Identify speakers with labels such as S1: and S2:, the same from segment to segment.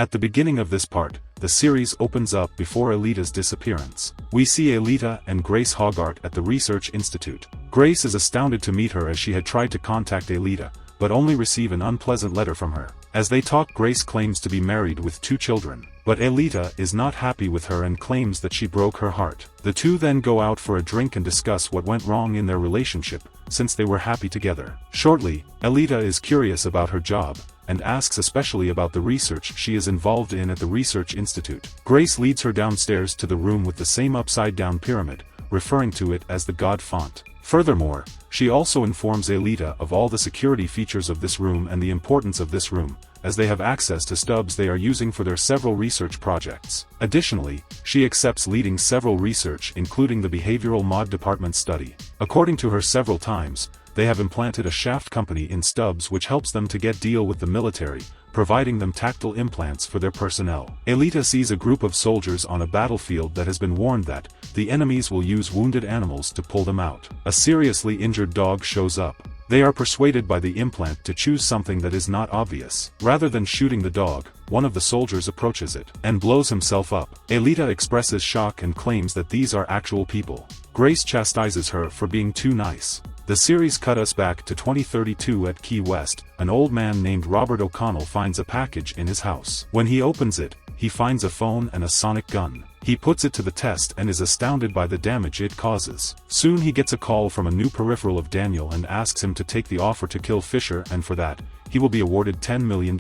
S1: At the beginning of this part, the series opens up before Aelita's disappearance. We see Aelita and Grace Hogarth at the Research Institute. Grace is astounded to meet her as she had tried to contact Aelita, but only receive an unpleasant letter from her. As they talk, Grace claims to be married with 2 children, but Aelita is not happy with her and claims that she broke her heart. The two then go out for a drink and discuss what went wrong in their relationship, since they were happy together. Shortly, Aelita is curious about her job, and asks especially about the research she is involved in at the Research Institute. Grace leads her downstairs to the room with the same upside-down pyramid, referring to it as the God font. Furthermore, she also informs Aelita of all the security features of this room and the importance of this room, as they have access to stubs they are using for their several research projects. Additionally, she accepts leading several research including the behavioral mod department study. According to her several times, they have implanted a shaft company in Stubbs which helps them to get deal with the military, providing them tactile implants for their personnel. Aelita sees a group of soldiers on a battlefield that has been warned that the enemies will use wounded animals to pull them out. A seriously injured dog shows up. They are persuaded by the implant to choose something that is not obvious. Rather than shooting the dog, one of the soldiers approaches it and blows himself up. Aelita expresses shock and claims that these are actual people. Grace chastises her for being too nice. The series cut us back to 2032 at Key West. An old man named Robert O'Connell finds a package in his house. When he opens it, he finds a phone and a sonic gun. He puts it to the test and is astounded by the damage it causes. Soon he gets a call from a new peripheral of Daniel and asks him to take the offer to kill Fisher, and for that, he will be awarded $10 million.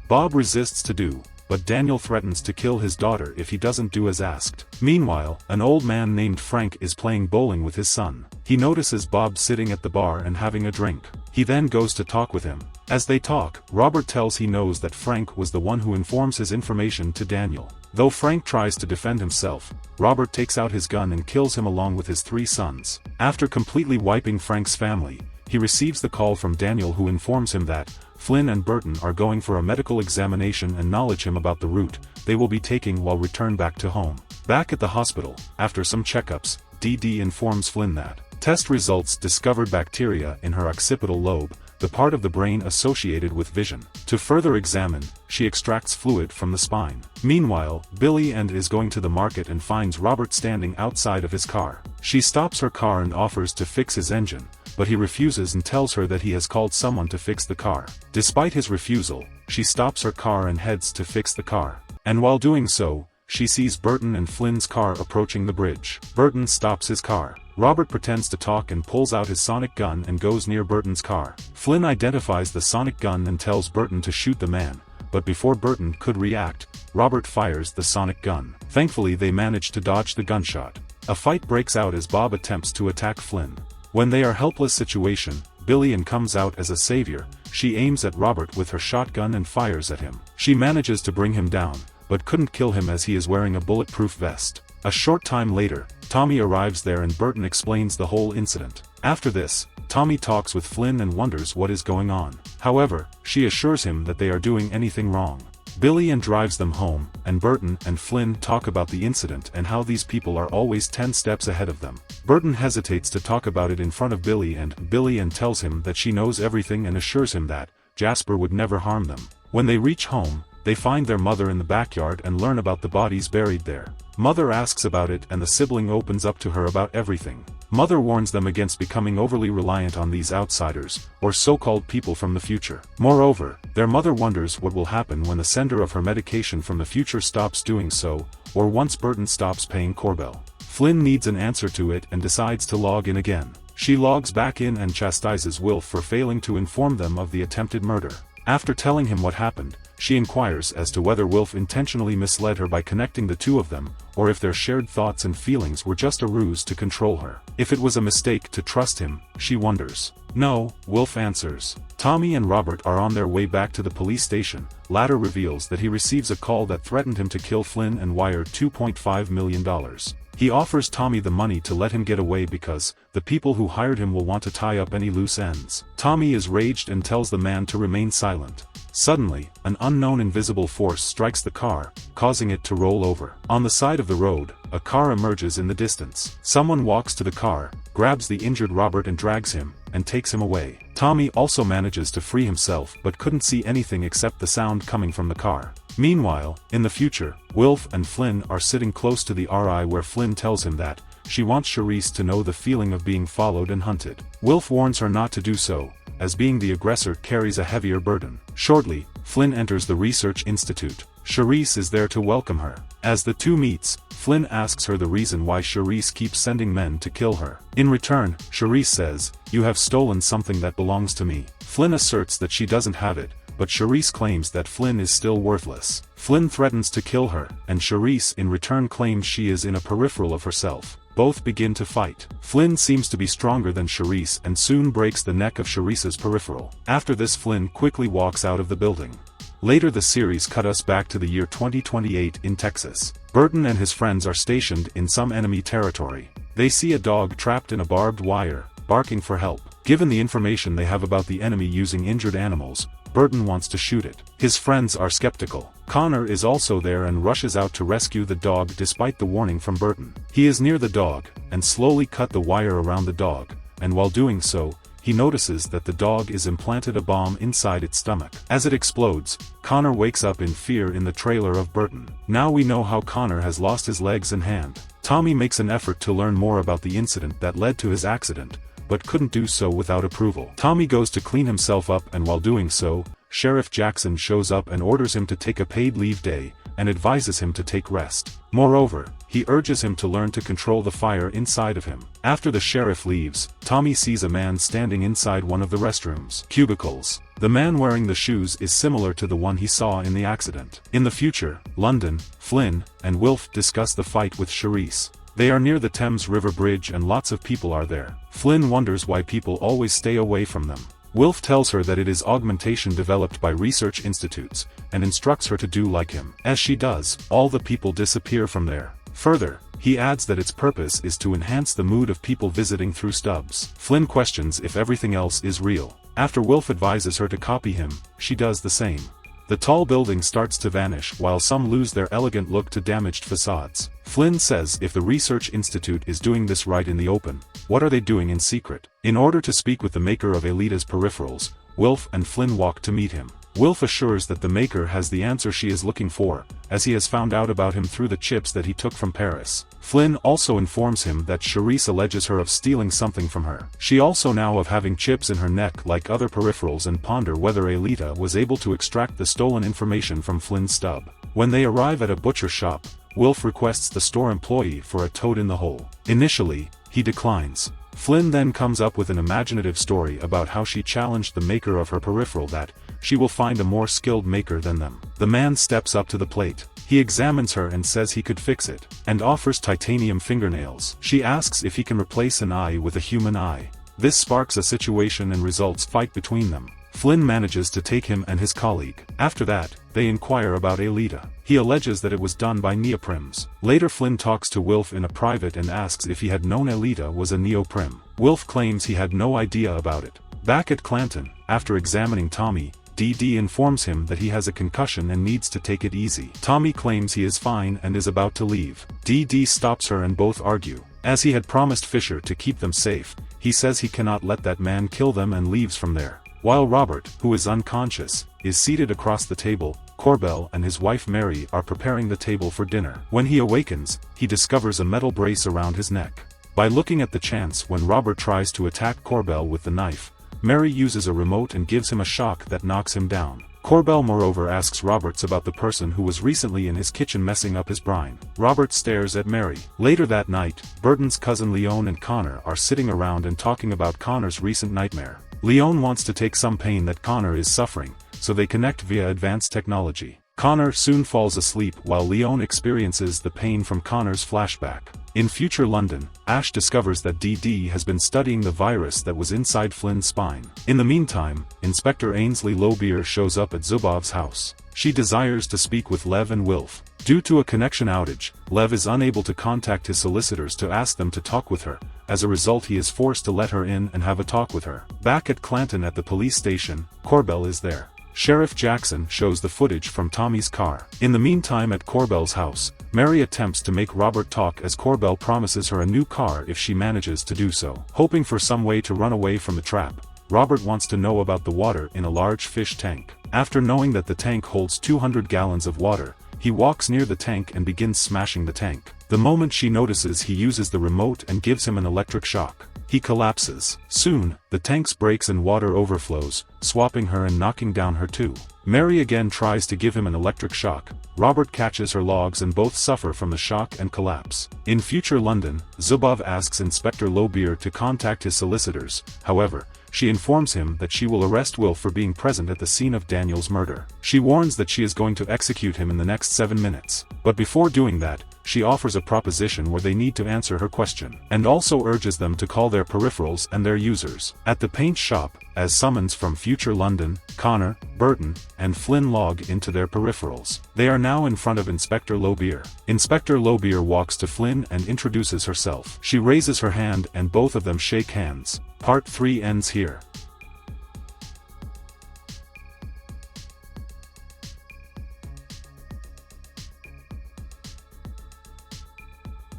S1: Bob resists to do, but Daniel threatens to kill his daughter if he doesn't do as asked. Meanwhile, an old man named Frank is playing bowling with his son. He notices Bob sitting at the bar and having a drink. He then goes to talk with him. As they talk, Robert tells he knows that Frank was the one who informs his information to Daniel. Though Frank tries to defend himself, Robert takes out his gun and kills him along with his 3 sons. After completely wiping Frank's family, he receives the call from Daniel, who informs him that Flynne and Burton are going for a medical examination and knowledge him about the route they will be taking while returned back to home. Back at the hospital, after some checkups, DD informs Flynne that test results discovered bacteria in her occipital lobe, the part of the brain associated with vision. To further examine, she extracts fluid from the spine. Meanwhile, Billy is going to the market and finds Robert standing outside of his car. She stops her car and offers to fix his engine, but he refuses and tells her that he has called someone to fix the car. Despite his refusal, she stops her car and heads to fix the car. And while doing so, she sees Burton and Flynne's car approaching the bridge. Burton stops his car. Robert pretends to talk and pulls out his sonic gun and goes near Burton's car. Flynne identifies the sonic gun and tells Burton to shoot the man, but before Burton could react, Robert fires the sonic gun. Thankfully, they manage to dodge the gunshot. A fight breaks out as Bob attempts to attack Flynne. When they are helpless situation, Billy comes out as a savior. She aims at Robert with her shotgun and fires at him. She manages to bring him down, but couldn't kill him as he is wearing a bulletproof vest. A short time later, Tommy arrives there and Burton explains the whole incident. After this, Tommy talks with Flynne and wonders what is going on. However, she assures him that they are doing anything wrong. Billy drives them home, and Burton and Flynne talk about the incident and how these people are always 10 steps ahead of them. Burton hesitates to talk about it in front of Billy tells him that she knows everything and assures him that Jasper would never harm them. When they reach home, they find their mother in the backyard and learn about the bodies buried there. Mother asks about it and the sibling opens up to her about everything. Mother warns them against becoming overly reliant on these outsiders, or so-called people from the future. Moreover, their mother wonders what will happen when the sender of her medication from the future stops doing so, or once Burton stops paying Corbell. Flynne needs an answer to it and decides to log in again. She logs back in and chastises Wilf for failing to inform them of the attempted murder. After telling him what happened, she inquires as to whether Wilf intentionally misled her by connecting the two of them, or if their shared thoughts and feelings were just a ruse to control her. If it was a mistake to trust him, she wonders. No, Wilf answers. Tommy and Robert are on their way back to the police station. Latter reveals that he receives a call that threatened him to kill Flynne and wire $2.5 million. He offers Tommy the money to let him get away because the people who hired him will want to tie up any loose ends. Tommy is raged and tells the man to remain silent. Suddenly, an unknown invisible force strikes the car, causing it to roll over. On the side of the road, a car emerges in the distance. Someone walks to the car, grabs the injured Robert and drags him, and takes him away. Tommy also manages to free himself but couldn't see anything except the sound coming from the car. Meanwhile, in the future, Wilf and Flynne are sitting close to the RI where Flynne tells him that she wants Charisse to know the feeling of being followed and hunted. Wilf warns her not to do so, as being the aggressor carries a heavier burden. Shortly, Flynne enters the research institute. Charisse is there to welcome her. As the two meets, Flynne asks her the reason why Charisse keeps sending men to kill her. In return, Charisse says, "You have stolen something that belongs to me." Flynne asserts that she doesn't have it, but Charisse claims that Flynne is still worthless. Flynne threatens to kill her, and Charisse in return claims she is in a peripheral of herself. Both begin to fight. Flynne seems to be stronger than Charisse and soon breaks the neck of Charisse's peripheral. After this, Flynne quickly walks out of the building. Later the series cut us back to the year 2028 in Texas. Burton and his friends are stationed in some enemy territory. They see a dog trapped in a barbed wire, barking for help. Given the information they have about the enemy using injured animals, Burton wants to shoot it. His friends are skeptical. Connor is also there and rushes out to rescue the dog despite the warning from Burton. He is near the dog, and slowly cut the wire around the dog, and while doing so, he notices that the dog is implanted a bomb inside its stomach. As it explodes, Connor wakes up in fear in the trailer of Burton. Now we know how Connor has lost his legs and hand. Tommy makes an effort to learn more about the incident that led to his accident, but couldn't do so without approval. Tommy goes to clean himself up, and while doing so, Sheriff Jackson shows up and orders him to take a paid leave day, and advises him to take rest. Moreover, he urges him to learn to control the fire inside of him. After the sheriff leaves, Tommy sees a man standing inside one of the restrooms cubicles. The man wearing the shoes is similar to the one he saw in the accident. In the future, London, Flynne, and Wilf discuss the fight with Charisse. They are near the Thames River Bridge and lots of people are there. Flynne wonders why people always stay away from them. Wilf tells her that it is augmentation developed by research institutes, and instructs her to do like him. As she does, all the people disappear from there. Further, he adds that its purpose is to enhance the mood of people visiting through stubs. Flynne questions if everything else is real. After Wilf advises her to copy him, she does the same. The tall building starts to vanish while some lose their elegant look to damaged facades. Flynne says if the research institute is doing this right in the open, what are they doing in secret? In order to speak with the maker of Aelita's peripherals, Wilf and Flynne walk to meet him. Wilf assures that the maker has the answer she is looking for, as he has found out about him through the chips that he took from Paris. Flynne also informs him that Charisse alleges her of stealing something from her. She also now of having chips in her neck like other peripherals and ponder whether Aelita was able to extract the stolen information from Flynne's stub. When they arrive at a butcher shop, Wilf requests the store employee for a toad in the hole. Initially, he declines. Flynne then comes up with an imaginative story about how she challenged the maker of her peripheral that she will find a more skilled maker than them. The man steps up to the plate. He examines her and says he could fix it, and offers titanium fingernails. She asks if he can replace an eye with a human eye. This sparks a situation and results fight between them. Flynne manages to take him and his colleague. After that, they inquire about Aelita. He alleges that it was done by neoprims. Later Flynne talks to Wilf in a private and asks if he had known Aelita was a neoprim. Wilf claims he had no idea about it. Back at Clanton, after examining Tommy, DD informs him that he has a concussion and needs to take it easy. Tommy claims he is fine and is about to leave. DD stops her and both argue. As he had promised Fisher to keep them safe, he says he cannot let that man kill them and leaves from there. While Robert, who is unconscious, is seated across the table, Corbell and his wife Mary are preparing the table for dinner. When he awakens, he discovers a metal brace around his neck. By looking at the chance when Robert tries to attack Corbell with the knife, Mary uses a remote and gives him a shock that knocks him down. Corbell moreover asks Roberts about the person who was recently in his kitchen messing up his brine. Robert stares at Mary. Later that night, Burton's cousin Leon and Connor are sitting around and talking about Connor's recent nightmare. Leon wants to take some pain that Connor is suffering, so they connect via advanced technology. Connor soon falls asleep while Leon experiences the pain from Connor's flashback. In future London, Ash discovers that DD has been studying the virus that was inside Flynne's spine. In the meantime, Inspector Ainsley Lowbeer shows up at Zubov's house. She desires to speak with Lev and Wilf. Due to a connection outage, Lev is unable to contact his solicitors to ask them to talk with her. As a result, he is forced to let her in and have a talk with her. Back at Clanton at the police station, Corbell is there. Sheriff Jackson shows the footage from Tommy's car. In the meantime at Corbell's house, Mary attempts to make Robert talk as Corbell promises her a new car if she manages to do so. Hoping for some way to run away from the trap, Robert wants to know about the water in a large fish tank. After knowing that the tank holds 200 gallons of water, he walks near the tank and begins smashing the tank. The moment she notices, he uses the remote and gives him an electric shock. He collapses. Soon, the tanks breaks and water overflows, swapping her and knocking down her too. Mary again tries to give him an electric shock. Robert catches her logs and both suffer from the shock and collapse. In future London, Zubov asks Inspector Lowbeer to contact his solicitors. However, she informs him that she will arrest Wilf for being present at the scene of Daniel's murder. She warns that she is going to execute him in the next 7 minutes. But before doing that, she offers a proposition where they need to answer her question, and also urges them to call their peripherals and their users. At the paint shop, as summons from future London, Connor, Burton, and Flynne log into their peripherals. They are now in front of Inspector Lowbeer. Inspector Lowbeer walks to Flynne and introduces herself. She raises her hand and both of them shake hands. Part 3 ends here.